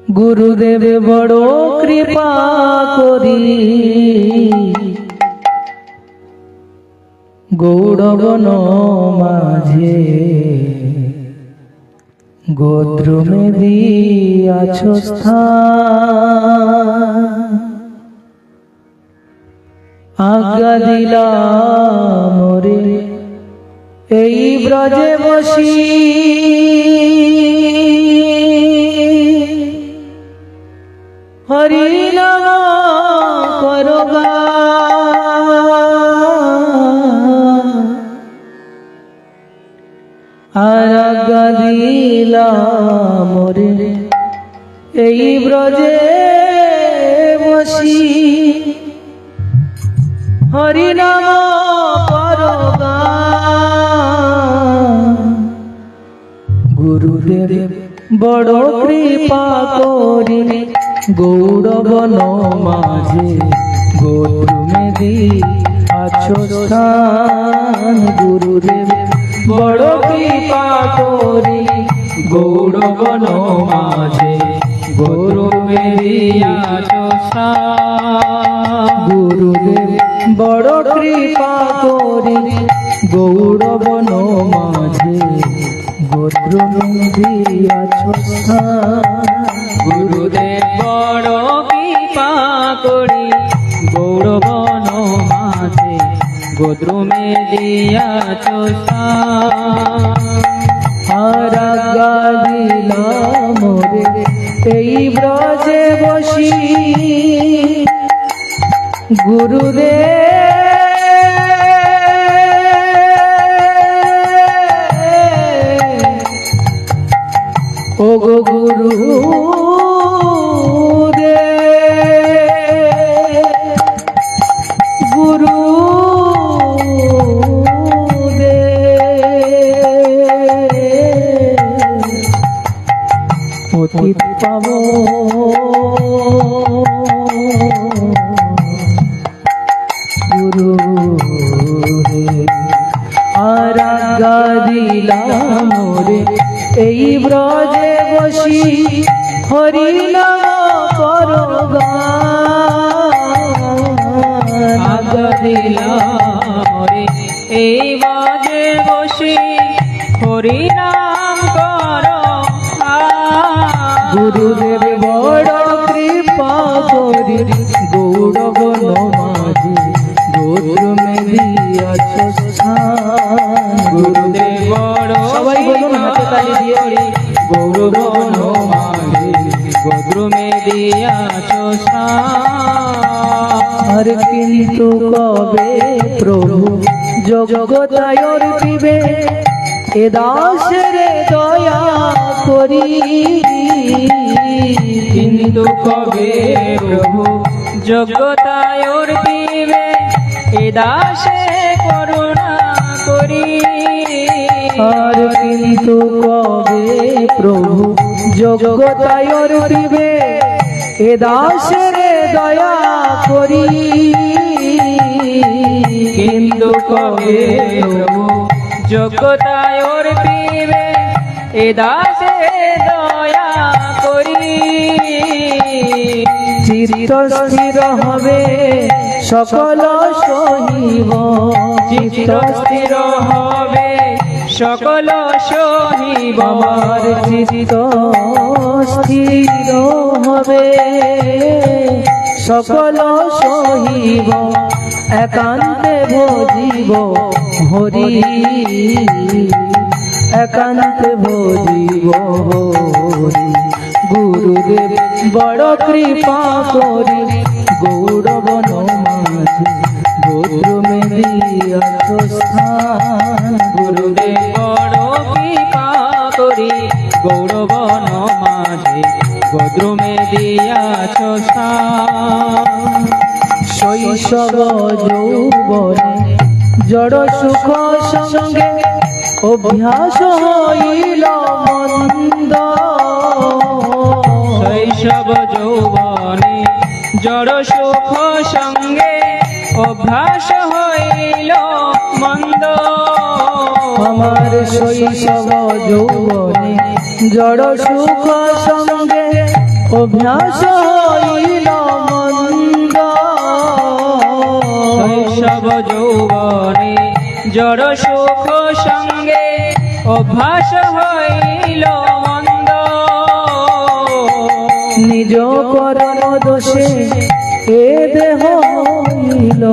গুরুদেব বড় কৃপা করি গৌড়বন মাঝে গোত্রমে দিয়াছ স্থান। আজ্ঞা দিলাম রে এই ব্রজে বসি হরি নাম করবা। আর আজ্ঞা দিলাম রে এই ব্রজে বসি হরি নাম করবা। গুরুদেব বড় কৃপা করি গৌড়বন মাঝে গোত্রমে দিয়াছ স্থান। গুরুদেব বড় কৃপা করি গৌড়বন মাঝে গোত্রমে দিয়াছ স্থান। গুরুদেব বড় কৃপা করি গৌড়বন মাঝে গোত্রমে দিয়াছ স্থান। গুরুদেব বড় কৃপা করি গৌড়বন মাঝে গোত্রমে দিয়াছ স্থান। আর আজ্ঞা দিলাম রে এই ব্রজে বসি গুরুদেব ও গো পতিত পাবো গুরুদেব। আর আজ্ঞা দিলাম রে এই ব্রজে বসি হরি নাম করবা। আজ্ঞা দিলাম রে এই ব্রজে বসি হরি নাম করো। গুরুদেব বড় কৃপা করি গৌড়বন মাঝে গোত্রমে দিয়াছ স্থান। গুরুদেব বড় সবাই বলুন হাতে তালি দিয়ে গৌড়বন মাঝে গোত্রমে দিয়াছ স্থান। আর কিন্তু কবে প্রভু জগতায়র দিবে এ দাসের দয়া করি। কিন্তু কবে প্রভু যোগ্যতায় দিবে এ দাসে করুণা করি। আর কিন্তু কবে প্রভু জগতায়র দিবে এ দাসের দয়া করি। কিন্তু কবে প্রভু যোগ্যতায় দিবে এ দাসে দয়া করি। চিত্ত স্থির হবে সকল সহিব। চিত্ত স্থির হবে সকল সহিব। আমার চিত্ত স্থির হবে সকল সহিব। একান্তে ভজিব হরি একান্তে ভজিব হরি। গুরুদেব বড় কৃপা করি গৌড়বন মাঝে গোত্রমে দিয়াছ স্থান। গুরুদেব বড় কৃপা করি গৌড়বন মাঝে গোত্রমে দিয়াছ স্থান। শৈশব যৌবনে জড় সুখ সঙ্গে অভ্যাস হইল মন্দ। শৈশব যৌবনে জড় সুখ সঙ্গে অভ্যাস হইল মন্দ। আমার শৈশব যৌবনে জড় সুখ সঙ্গে অভ্যাস হইল মন্দ শৈশব যৌবনে জড় সুখ সঙ্গে অভ্যাস হইল মন্দ নিজ কর্ম দোষে এ দেহ হইল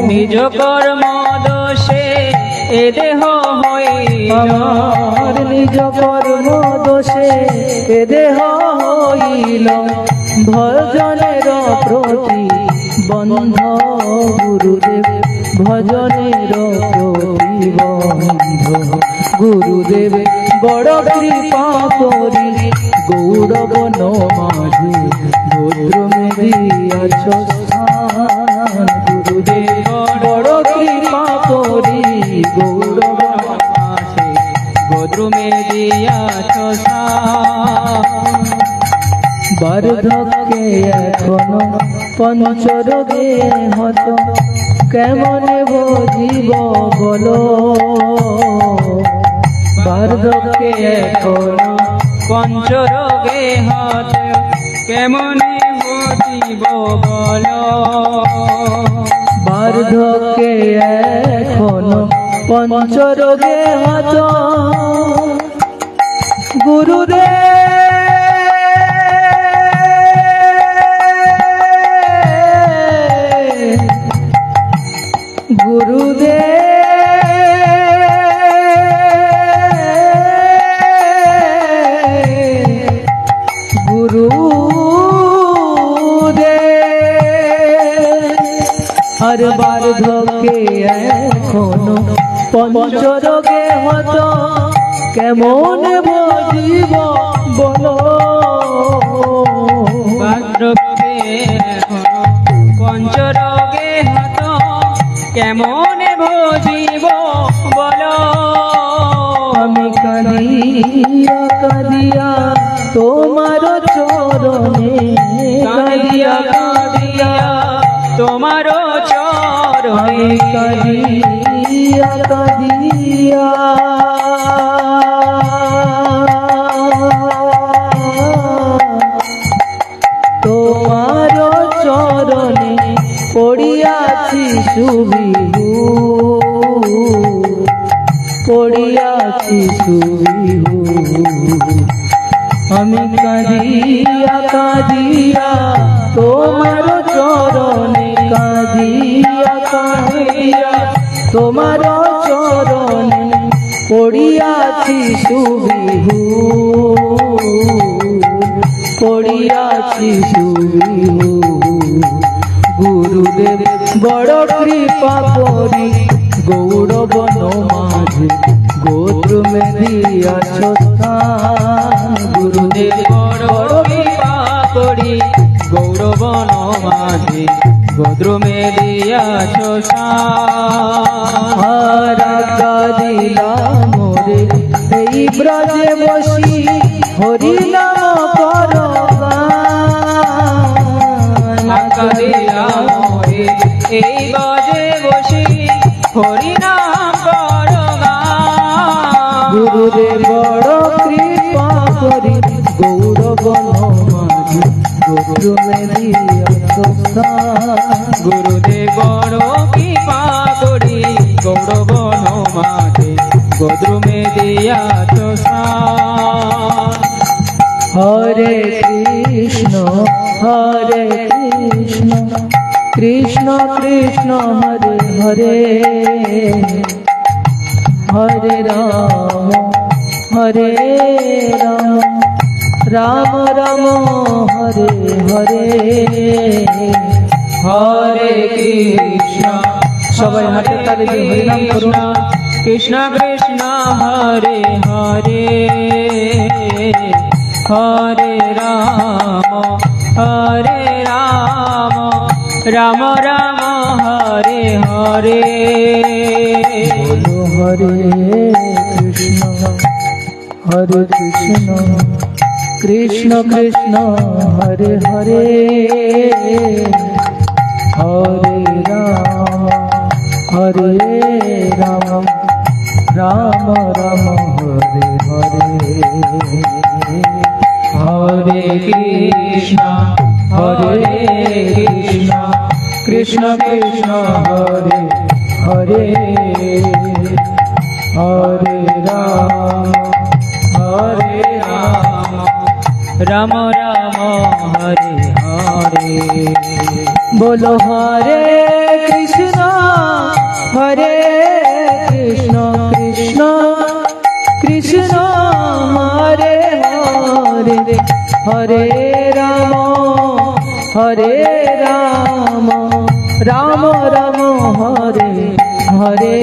নিজ কর্ম দোষে এ দেহ হইল আমার নিজ কর্ম দোষে এ দেহ হইল ভজনের প্রতি বন্ধ গুরুদেব ভজনের প্রতি বন্ধ গুরুদেব বড় কৃপা করি গৌরবন মাঝে ভদ্রমে দিয়াছ স্থান গুরুদেব বড় কৃপা করি গৌরবন মাঝে গোদ্রুমে দিয়াছ বার্ধক্যে এখনো পঞ্চরোগে হত কেমনে বুঝিব বলো বার্ধক্যে এখনো পঞ্চরোগে হত কেমনে বুঝিব বল বার্ধক্যে এখনো পঞ্চরোগে হত আর বার্ধক্যে এখনো পঞ্চরোগে হত কেমন বুঝিব বলো বার্ধক্যে এখনো পঞ্চরোগে হত কেমনে বুঝিব বল আমি কাঁদিয়া কাঁদিয়া তোমার চরণে কাঁদিয়া কাঁদিয়া তোমার চরণে কাঁদিয়া কাঁদিয়া তোমার চরণে পড়িয়াছি সুবিহু পড়িয়াছি সুবিহু আমি কাঁদিয়া কাঁদিয়া তোমার চরণে কাঁদিয়া কাঁদিয়া তোমার চরণে পড়িয়াছি সুবিহু পড়িয়াছি সুবিহু গুরুদেব বড় কৃপা করি গৌরবন মাঝে গোত্রমে দিয়াছ স্থান গুরুদেব বড় কৃপা করি গৌরবন মাঝে গোদ্রুমে দিয়াছ হারা দিলা মোরে এই ব্রজে বসি হরি নাম কর এই বাজে বসি হরি নাম কর গুরুদেব বড় কৃপা করি গৌরবন মাঝে গোত্রমে দিয়াছ স্থান গুরুদেব বড় কৃপা করি গৌরবন মাঝে গোদ্রুমে দিয়াছ হরে কৃষ্ণ কৃষ্ণ কৃষ্ণ হরে হরে হরে রাম রাম রাম হরে হরে হরে কৃষ্ণ সবাই হাতে তালি দিয়ে হরিনাম করুন কৃষ্ণ কৃষ্ণ হরে হরে হরে রাম রাম রাম হরে হরে বলো হরে কৃষ্ণ কৃষ্ণ কৃষ্ণ হরে হরে হরে রাম রাম রাম হরে হরে হরে হরে কৃষ্ণ হরে কৃষ্ণ কৃষ্ণ কৃষ্ণ হরে হরে হরে রাম হরে রাম রাম রাম হরে হরে बोलो हरे कृष्ण कृष्ण कृष्ण हरे हरे हरे राम राम राम हरे हरे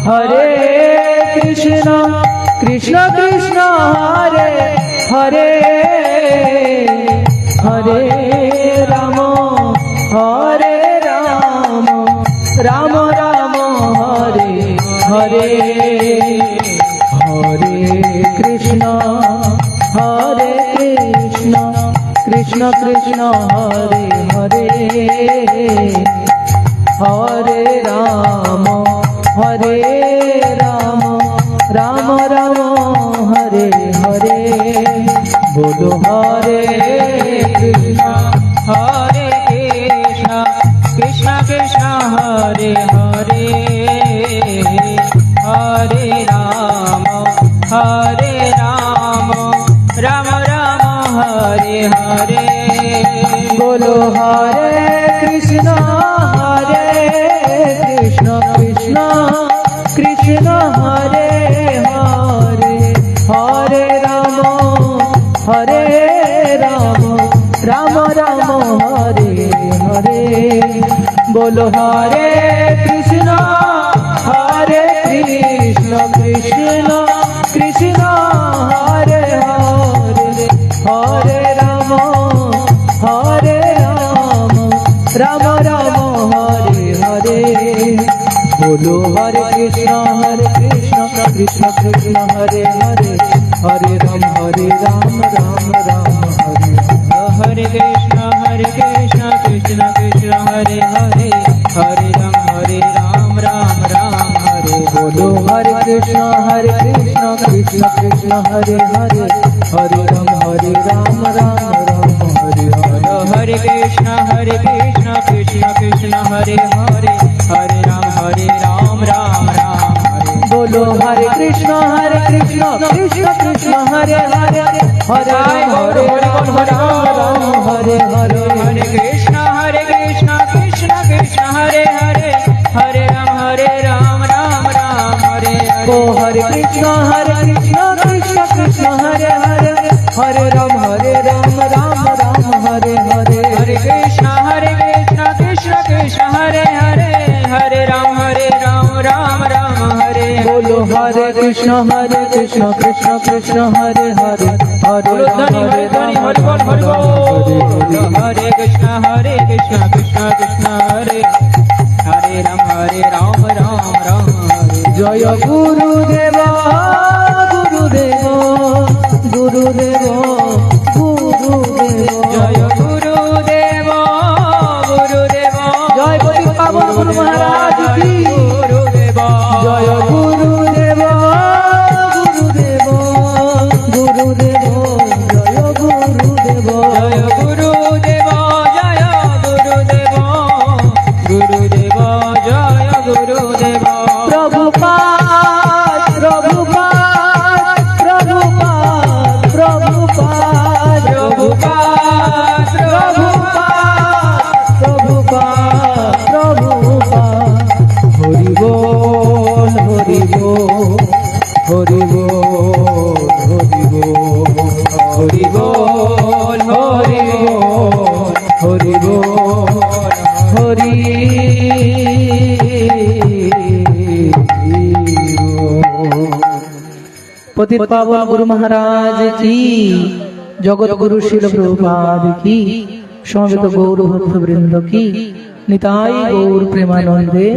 हरे कृष्ण कृष्ण कृष्ण हरे हरे हरे राम राम राम हरे हरे हरे कृष्ण कृष्ण कृष्ण हरे हरे हरे राम राम राम हरे हरे बोलो हरे कृष्ण कृष्ण कृष्ण हरे हरे हरे राम राम राम हरे हरे बोलो हरे कृष्ण कृष्ण कृष्ण हरे हरे हरे राम राम राम हरे हरे बोलो हरे कृष्ण कृष्ण कृष्ण हरे हरे हरे राम राम राम हरे हरे बोलो हरे कृष्ण कृष्ण कृष्ण हरे हरे हरे राम राम राम हरे हरे कृष्ण कृष्ण कृष्ण हरे हरे हरे राम राम राम हरे बोलो हरे कृष्ण कृष्ण कृष्ण हरे हरे हरे राम राम राम हरे हरे हरे कृष्ण कृष्ण कृष्ण हरे हरे हरे राम राम हरे बोलो हरे कृष्ण कृष्ण कृष्ण हरे हरे हरे राम राम हरे हरे हरे कृष्ण कृष्ण कृष्ण हरे हरे हरे राम राम हरे ओ हरे कृष्ण कृष्ण कृष्ण हरे हरे हरे राम राम हरे हरे हरे कृष्ण कृष्ण कृष्ण हरे हरे हरे राम राम हरे बोलो हरे कृष्ण कृष्ण कृष्ण हरे हरे हरे राम हरे कृष्ण कृष्ण कृष्ण हरे हरे राम राम हरे जय गुरुदेव गुरुदेव गुरुदेव गुरुदेव जय गुरुदेव गुरुदेव जय पति पावन गुरु महाराज की गुरुदेव जय गुरुदेव गुरुदेव गुरुदेव जय गुरुदेव जय गुरुदेव गुरुदेव जय गुरुदेव प्रभुपाद प्रभुपाद प्रभुपाद प्रभुपाद प्रभुपाद प्रभुपाद प्रभुपाद हरि बोल हरि बोल हरि बोल हरि बोल हरि बोल हरि बोल हरि पतित पावन गुरु महाराज की जगत गुरु शिल प्रभुपाद की समवेत गौर भक्त वृंद की निताई गौर प्रेमानंदे